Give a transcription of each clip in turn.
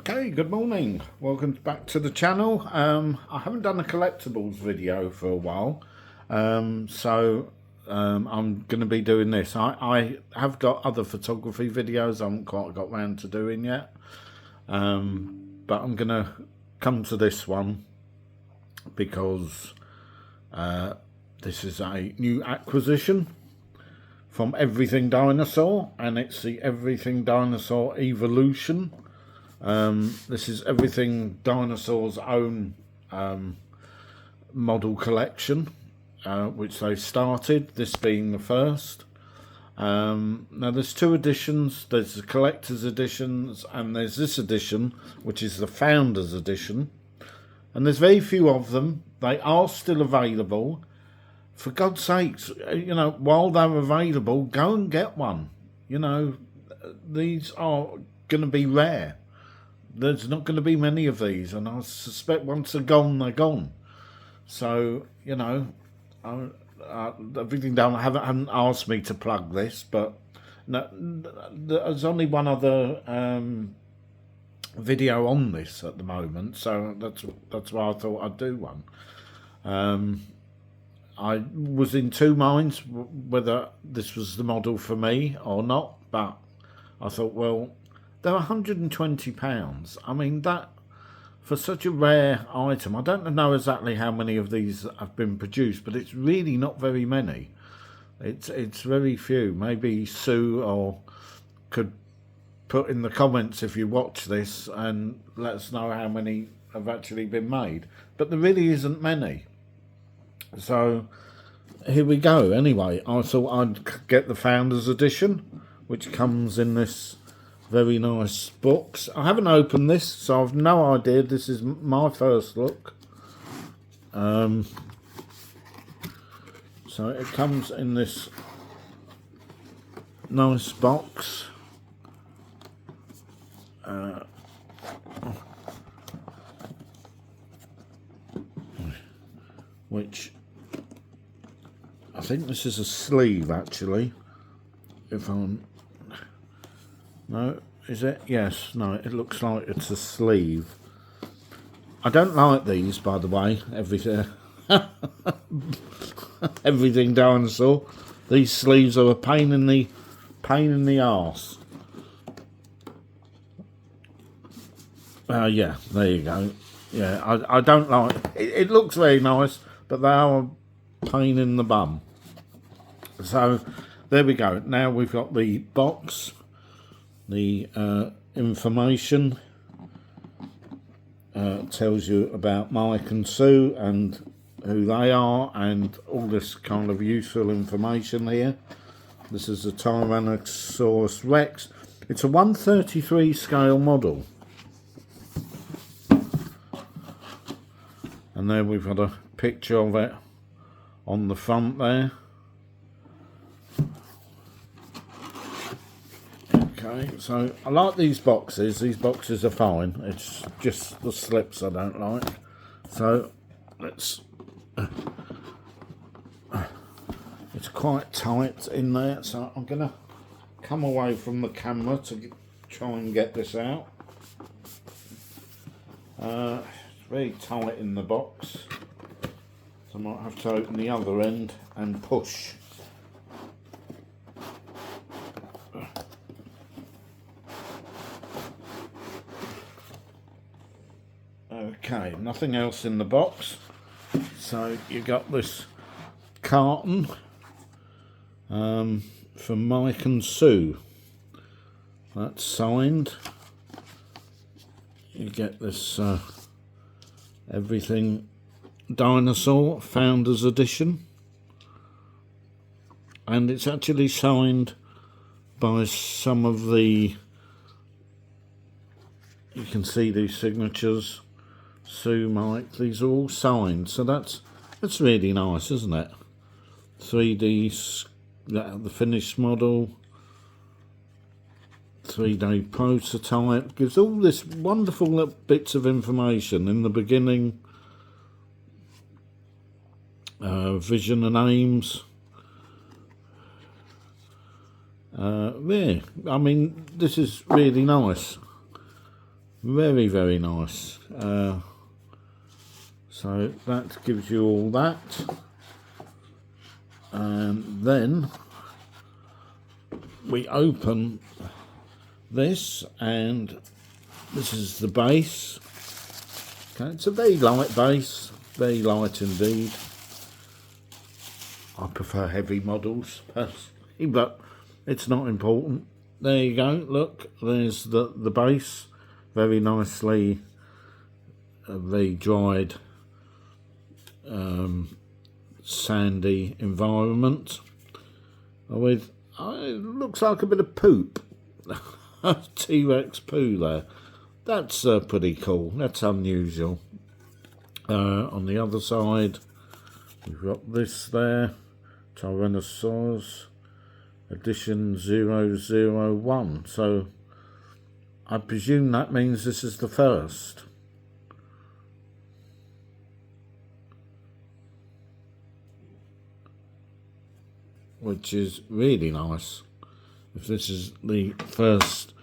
Okay, good morning. Welcome back to the channel. I haven't done a collectibles video for a while, so I'm going to be doing this. I have got other photography videos I haven't quite got round to doing yet, but I'm going to come to this one because this is a new acquisition from Everything Dinosaur, and it's the Everything Dinosaur Evolution. This is Everything Dinosaur's own model collection, which they started, this being the first. Now there's two editions. There's the collector's editions and there's this edition, which is the founder's edition, and there's very few of them. They are still available. For God's sakes, you know, while they're available, go and get one. You know, these are going to be rare. There's not going to be many of these, and I suspect once they're gone, they're gone. So, you know, Everything Down haven't asked me to plug this, but no, there's only one other video on this at the moment, so that's why I thought I'd do one. I was in two minds whether this was the model for me or not, but I thought, well, they're £120. I mean, that for such a rare item, I don't know exactly how many of these have been produced, but it's really not very many. It's very few. Maybe Sue or could put in the comments if you watch this and let us know how many have actually been made. But there really isn't many. So here we go. Anyway, I thought I'd get the Founders Edition, which comes in this very nice box. I haven't opened this, so I've no idea. This is my first look. So it comes in this nice box. Which I think this is a sleeve, actually. If I'm... No, is it? Yes, no, it looks like it's a sleeve. I don't like these, by the way. Everything Dinosaur. These sleeves are a pain in the arse. Yeah, there you go. Yeah, I don't like it. It looks very nice, but they are a pain in the bum. So there we go. Now we've got the box, the information, tells you about Mike and Sue and who they are and all this kind of useful information here. This is the Tyrannosaurus Rex. It's a 1/33 scale model. And there we've got a picture of it on the front there. Okay, so I like these boxes. These boxes are fine. It's just the slips I don't like. So let's... It's quite tight in there, so I'm going to come away from the camera to try and get this out. It's very tight in the box, so I might have to open the other end and push. Okay, nothing else in the box. So you got this carton from Mike and Sue. That's signed. You get this Everything Dinosaur Founders Edition, and it's actually signed by some of the... You can see these signatures. Sue, Mike, these are all signed, so that's really nice, isn't it? 3D, the finished model, 3D prototype, gives all this wonderful little bits of information in the beginning, vision and aims. Yeah, I mean, this is really nice. Very, very nice. So that gives you all that. And then we open this, and this is the base. Okay, it's a very light base, very light indeed. I prefer heavy models personally, but it's not important. There you go, look, there's the base, very nicely, very dried, sandy environment with, it looks like a bit of poop, T-Rex poo there. That's pretty cool, that's unusual. On the other side, we've got this there, Tyrannosaurus edition 001. So I presume that means this is the first. Which is really nice, if this is the first.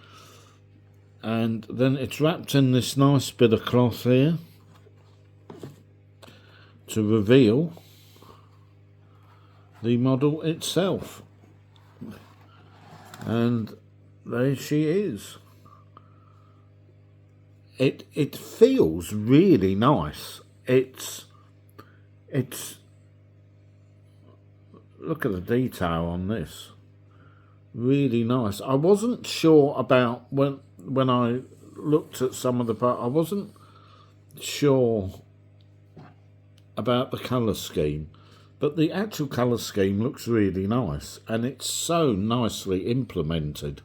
And then it's wrapped in this nice bit of cloth here to reveal the model itself. And there she is. It feels really nice. It's look at the detail on this. Really nice. I wasn't sure about when I looked at some of the parts. I wasn't sure about the colour scheme, but the actual colour scheme looks really nice, and it's so nicely implemented.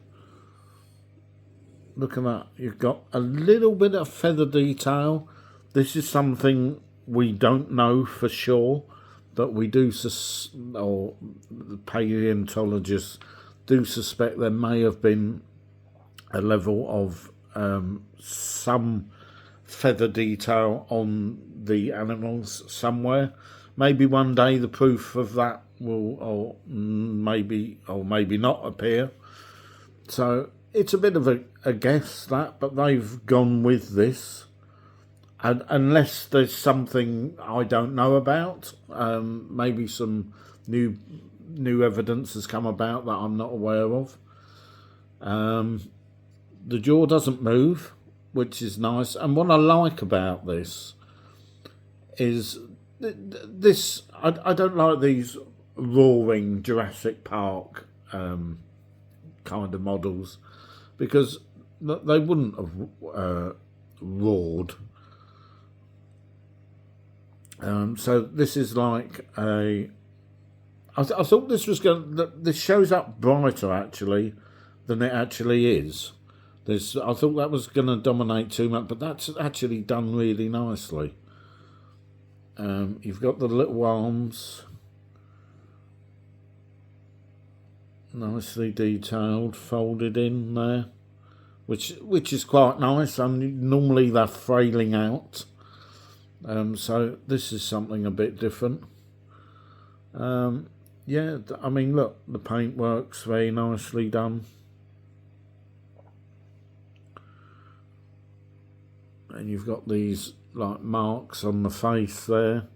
Look at that. You've got a little bit of feather detail. This is something we don't know for sure, but we do, or the paleontologists do suspect there may have been a level of some feather detail on the animals somewhere. Maybe one day the proof of that will, or maybe not appear. So it's a bit of a guess, that, but they've gone with this. And unless there's something I don't know about, maybe some new evidence has come about that I'm not aware of. The jaw doesn't move, which is nice. And what I like about this is this. I don't like these roaring Jurassic Park kind of models, because they wouldn't have roared. So this is like a. I thought this was going. This shows up brighter actually than it actually is. I thought that was going to dominate too much, but that's actually done really nicely. You've got the little arms, nicely detailed, folded in there, which is quite nice. And normally they're frailing out. So this is something a bit different. Yeah, I mean, look, the paintwork's very nicely done. And you've got these like marks on the face there.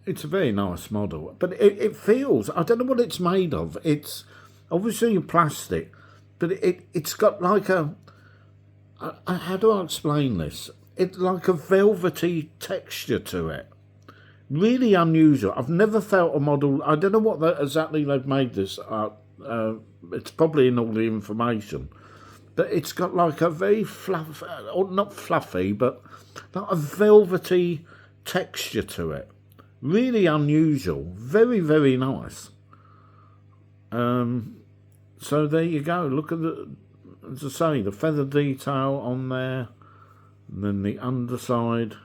It's a very nice model, but it feels, I don't know what it's made of. It's obviously a plastic, but it's got like a, how do I explain this? It's like a velvety texture to it. Really unusual. I've never felt a model. I don't know what exactly they've made this. It's probably in all the information, but it's got like a very fluffy, or not fluffy, but like a velvety texture to it. Really unusual. Very, very nice. So there you go. Look at as I say, the feather detail on there. And then the underside,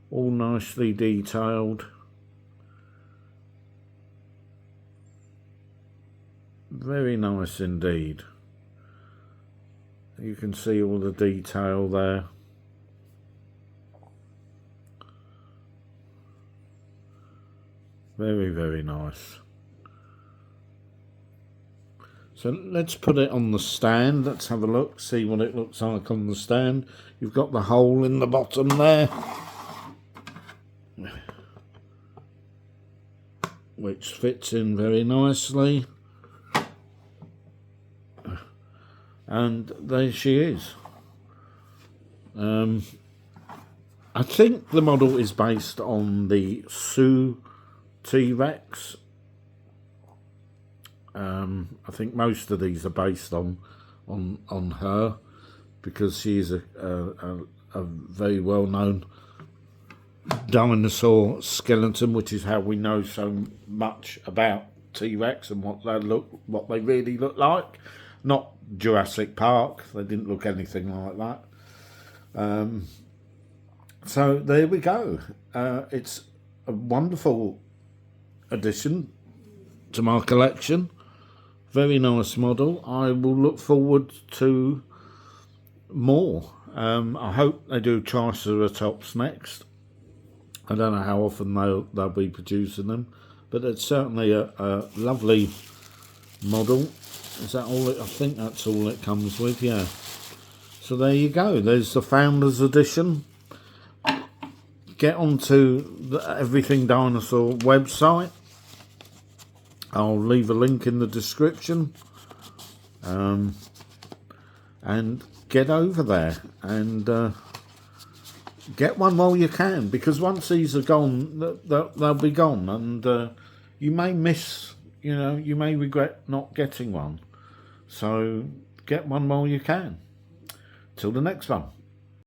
all nicely detailed. Very nice indeed. You can see all the detail there. Very, very nice. So let's put it on the stand. Let's have a look, see what it looks like on the stand. You've got the hole in the bottom there, which fits in very nicely. And there she is. I think the model is based on the Sioux T-Rex. I think most of these are based on her, because she is a very well-known dinosaur skeleton, which is how we know so much about T-Rex and what they really look like. Not Jurassic Park; they didn't look anything like that. So there we go. It's a wonderful addition to my collection. Very nice model. I will look forward to more. I hope they do Triceratops next. I don't know how often they'll be producing them, but it's certainly a lovely model. Is that all? I think that's all it comes with, yeah. So there you go. There's the Founders Edition. Get onto the Everything Dinosaur website. I'll leave a link in the description. And get over there and get one while you can, because once these are gone, they'll be gone, and you may miss, you may regret not getting one. So get one while you can. Till the next one.